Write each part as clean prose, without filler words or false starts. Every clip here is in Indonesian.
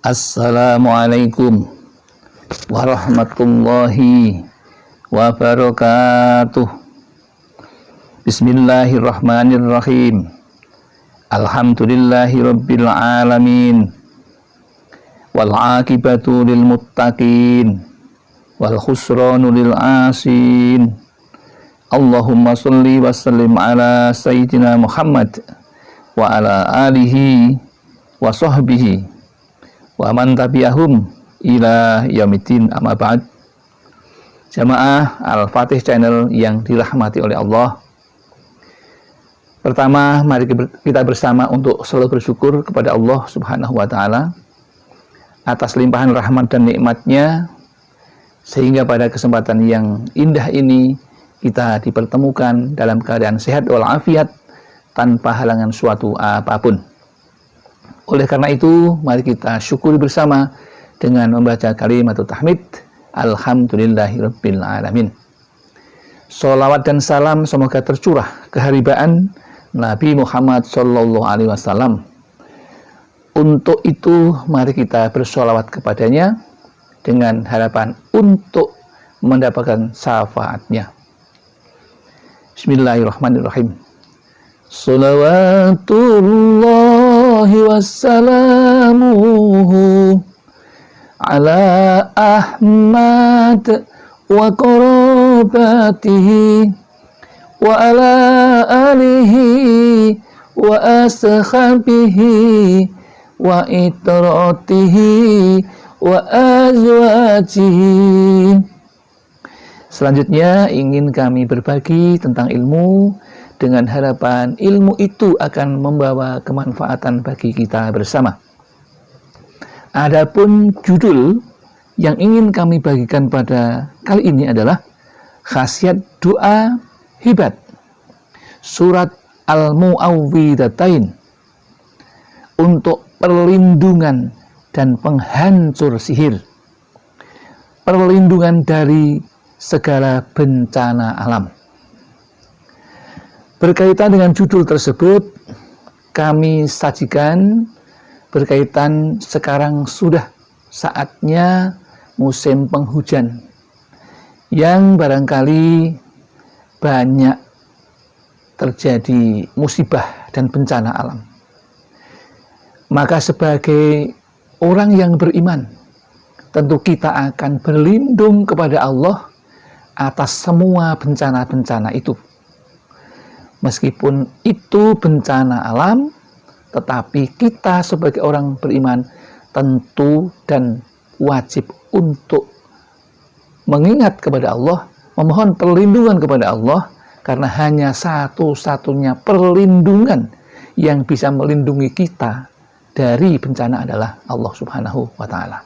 Assalamualaikum warahmatullahi wabarakatuh. Bismillahirrahmanirrahim. Alhamdulillahi rabbil alamin. Wal aqibatu lil muttaqin wal khusranu lil asin. Allahumma sholli wa sallim ala sayyidina Muhammad wa ala alihi wa sahbihi wa man tabi'ahum ila yaumiddin, amma ba'd. Jamaah Al-Fatih Channel yang dirahmati oleh Allah, pertama mari kita bersama untuk selalu bersyukur kepada Allah Subhanahu wa Ta'ala atas limpahan rahmat dan nikmatnya, sehingga pada kesempatan yang indah ini kita dipertemukan dalam keadaan sehat walafiat tanpa halangan suatu apapun. Oleh karena itu, mari kita syukuri bersama dengan membaca kalimat tahmid, Alhamdulillahirabbil alamin. Sholawat dan salam semoga tercurah keharibaan Nabi Muhammad SAW. Untuk itu, mari kita bersholawat kepadanya dengan harapan untuk mendapatkan syafaatnya. Bismillahirrahmanirrahim. Sholawatullahi wassalamuhu ala Ahmad wa qarabatihi wa ala alihi wa ashabihi wa itratihi wa azwajihi. Selanjutnya ingin kami berbagi tentang ilmu dengan harapan ilmu itu akan membawa kemanfaatan bagi kita bersama. Adapun judul yang ingin kami bagikan pada kali ini adalah khasiat doa hibat, surat Al-Mu'awwidhatain, untuk perlindungan dan penghancur sihir, perlindungan dari segala bencana alam. Berkaitan dengan judul tersebut, kami sajikan berkaitan sekarang sudah saatnya musim penghujan yang barangkali banyak terjadi musibah dan bencana alam. Maka sebagai orang yang beriman, tentu kita akan berlindung kepada Allah atas semua bencana-bencana itu. Meskipun itu bencana alam, tetapi kita sebagai orang beriman tentu dan wajib untuk mengingat kepada Allah, memohon perlindungan kepada Allah, karena hanya satu-satunya perlindungan yang bisa melindungi kita dari bencana adalah Allah Subhanahu wa Ta'ala.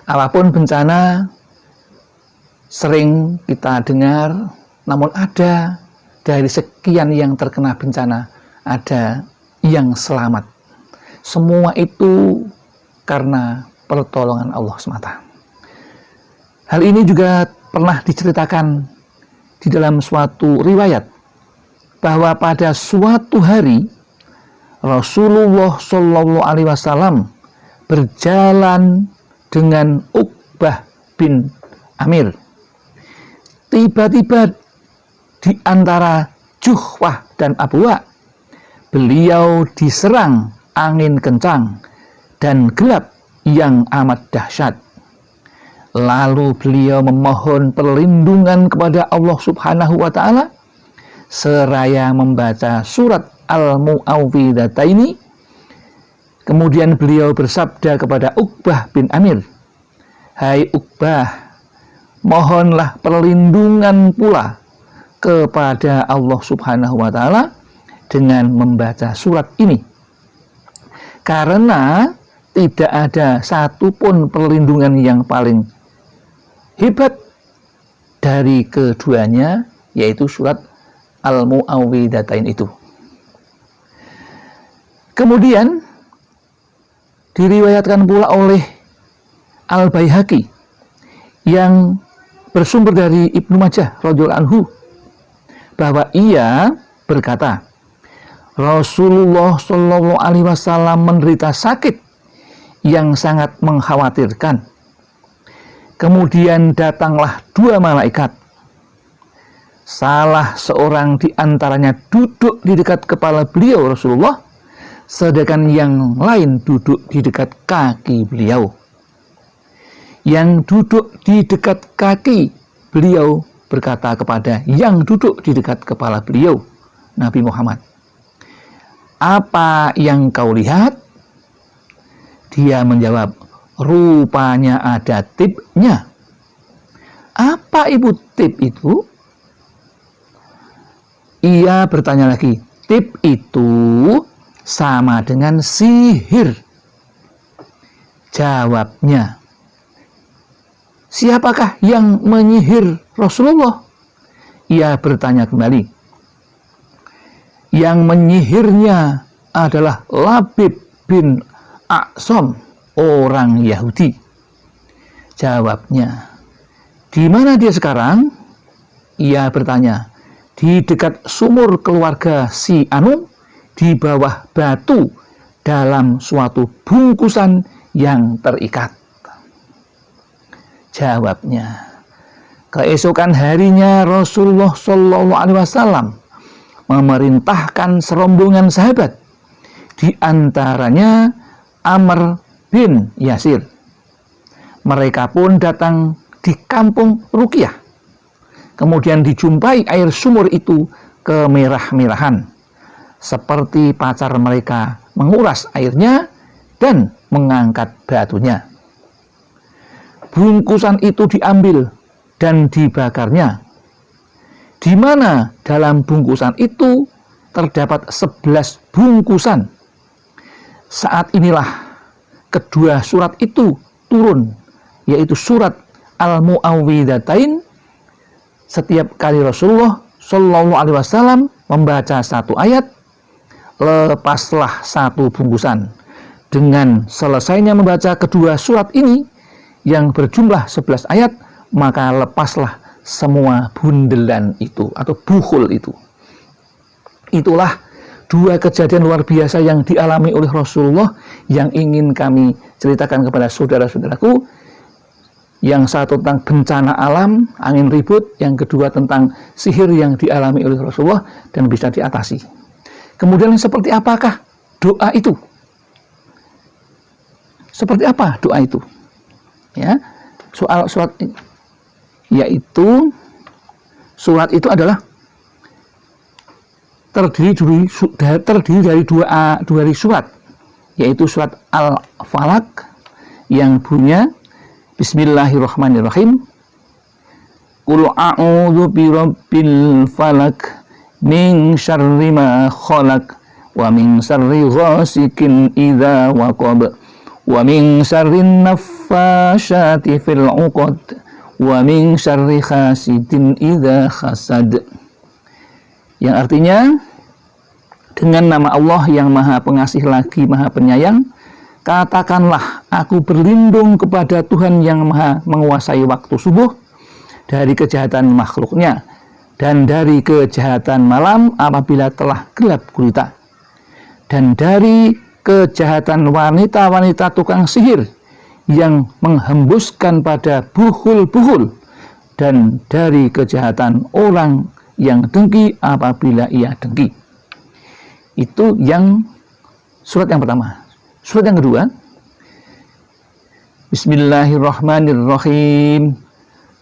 Apapun bencana sering kita dengar, namun ada dari sekian yang terkena bencana, ada yang selamat. Semua itu karena pertolongan Allah semata. Hal ini juga pernah diceritakan di dalam suatu riwayat, bahwa pada suatu hari Rasulullah SAW berjalan dengan Uqbah bin Amir. Tiba-tiba di antara Juhwah dan Abwa, beliau diserang angin kencang dan gelap yang amat dahsyat. Lalu beliau memohon perlindungan kepada Allah Subhanahu wa Ta'ala seraya membaca surat Al-Mu'awwidhataini. Kemudian beliau bersabda kepada Uqbah bin Amir, "Hai Uqbah, mohonlah perlindungan pula kepada Allah Subhanahu wa Ta'ala dengan membaca surat ini, karena tidak ada satupun perlindungan yang paling hebat dari keduanya, yaitu surat Al-Mu'awwidhatain itu." Kemudian diriwayatkan pula oleh Al-Baihaqi yang bersumber dari Ibnu Majah radhiyallahu anhu, bahwa ia berkata, Rasulullah Shallallahu Alaihi Wasallam menderita sakit yang sangat mengkhawatirkan. Kemudian datanglah 2 malaikat. Salah seorang di antaranya duduk di dekat kepala beliau Rasulullah, sedangkan yang lain duduk di dekat kaki beliau. Yang duduk di dekat kaki beliau berkata kepada yang duduk di dekat kepala beliau, Nabi Muhammad, "Apa yang kau lihat?" Dia menjawab, "Rupanya ada tipnya." "Apa ibu tip itu?" Ia bertanya lagi, "Tip itu sama dengan sihir." Jawabnya, "Siapakah yang menyihir Rasulullah?" Ia bertanya kembali, "Yang menyihirnya adalah Labib bin A'sam, orang Yahudi." Jawabnya, "Di mana dia sekarang?" Ia bertanya, "Di dekat sumur keluarga si Anu, di bawah batu dalam suatu bungkusan yang terikat." Jawabnya, keesokan harinya Rasulullah Shallallahu Alaihi Wasallam memerintahkan serombongan sahabat, di antaranya Amr bin Yasir. Mereka pun datang di kampung Ruqyah. Kemudian dijumpai air sumur itu kemerah-merahan, seperti pacar mereka menguras airnya dan mengangkat batunya. Bungkusan itu diambil dan dibakarnya, di mana dalam bungkusan itu terdapat 11 bungkusan. Saat inilah kedua surat itu turun, yaitu surat Al-Mu'awwidhatain. Setiap kali Rasulullah Shallallahu Alaihi Wasallam membaca satu ayat, lepaslah satu bungkusan. Dengan selesainya membaca kedua surat ini yang berjumlah 11 ayat, maka lepaslah semua bundelan itu atau bukhul itu. Itulah 2 kejadian luar biasa yang dialami oleh Rasulullah yang ingin kami ceritakan kepada saudara-saudaraku. Yang satu tentang bencana alam, angin ribut, yang kedua tentang sihir yang dialami oleh Rasulullah dan bisa diatasi. Kemudian seperti apakah doa itu? Seperti apa doa itu? Ya, surat yaitu surat itu adalah terdiri dari dua surat, yaitu surat Al-Falaq yang bunyinya Bismillahirrahmanirrahim. Qul a'udzu birabbil falaq min syarri ma khalaq wa min syarri ghasikin idza waqab wa min syarri naffasyati fil 'uqad wa min syarri hasidin idza hasad. Yang artinya, dengan nama Allah yang Maha Pengasih lagi Maha Penyayang, katakanlah, aku berlindung kepada Tuhan yang Maha menguasai waktu subuh dari kejahatan makhluknya dan dari kejahatan malam apabila telah gelap gulita, dan dari kejahatan wanita-wanita tukang sihir yang menghembuskan pada buhul-buhul, dan dari kejahatan orang yang dengki apabila ia dengki. Itu yang surat yang pertama. Surat yang kedua, Bismillahirrahmanirrahim.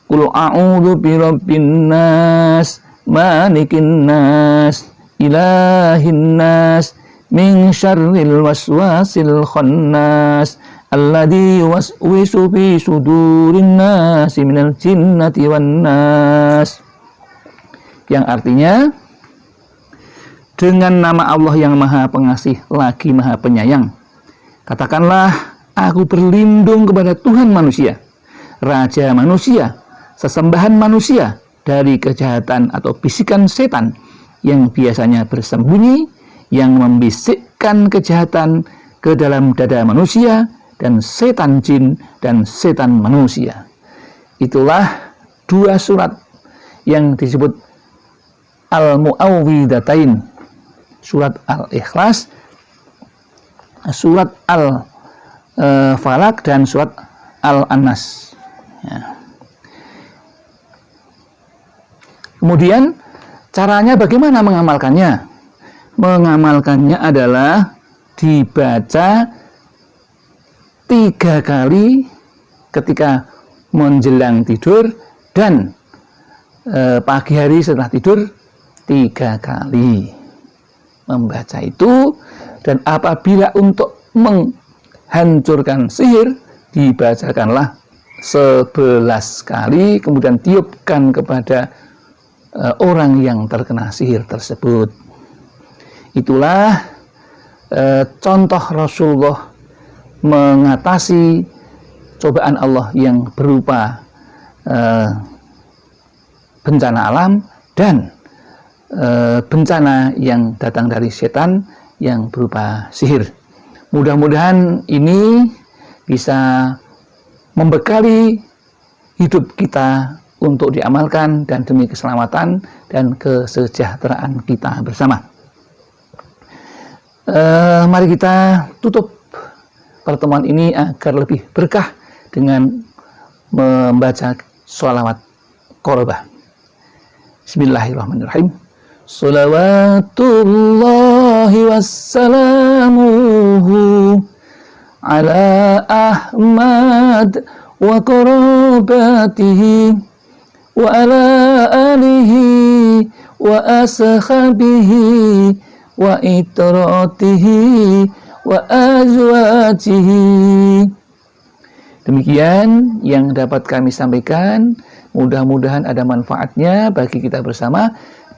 Qul a'udzu birabbin nas, malikin nas, ilahin nas, min syarril waswasil khannas, alladzi yuwaswisu fi sudurin nasi minal jinnati wan nas. Yang artinya, dengan nama Allah yang Maha Pengasih lagi Maha Penyayang, katakanlah, aku berlindung kepada Tuhan manusia, Raja manusia, sesembahan manusia, dari kejahatan atau bisikan setan yang biasanya bersembunyi, yang membisikkan kejahatan ke dalam dada manusia, dan setan jin dan setan manusia. Itulah 2 surat yang disebut Al-Mu'awwidhatain, surat Al-Ikhlas, surat Falak dan surat Al-Anas. Ya. Kemudian caranya bagaimana mengamalkannya? Mengamalkannya adalah dibaca 3 kali ketika menjelang tidur dan pagi hari setelah tidur 3 kali membaca itu. Dan apabila untuk menghancurkan sihir dibacakanlah 11 kali, kemudian tiupkan kepada orang yang terkena sihir tersebut. Itulah contoh Rasulullah mengatasi cobaan Allah yang berupa bencana alam dan bencana yang datang dari setan yang berupa sihir. Mudah-mudahan ini bisa membekali hidup kita untuk diamalkan dan demi keselamatan dan kesejahteraan kita bersama. Mari kita tutup pertemuan ini agar lebih berkah dengan membaca sholawat qorobah. Bismillahirrahmanirrahim. Salawatullahi wassalamuhu ala Ahmad wa qorobatihi wa ala alihi wa ashabihi wa itratihi wa azwajihi. Demikian yang dapat kami sampaikan. Mudah-mudahan ada manfaatnya bagi kita bersama.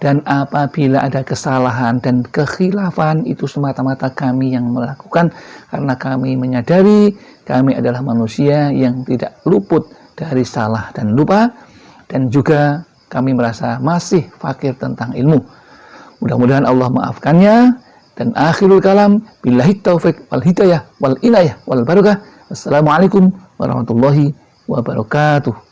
Dan apabila ada kesalahan dan kekhilafan, itu semata-mata kami yang melakukan, karena kami menyadari kami adalah manusia yang tidak luput dari salah dan lupa, dan juga kami merasa masih fakir tentang ilmu. Mudah-mudahan Allah maafkannya. Dan akhirul kalam, billahi taufiq wal hidayah wal inayah wal barakah. Wassalamualaikum warahmatullahi wabarakatuh.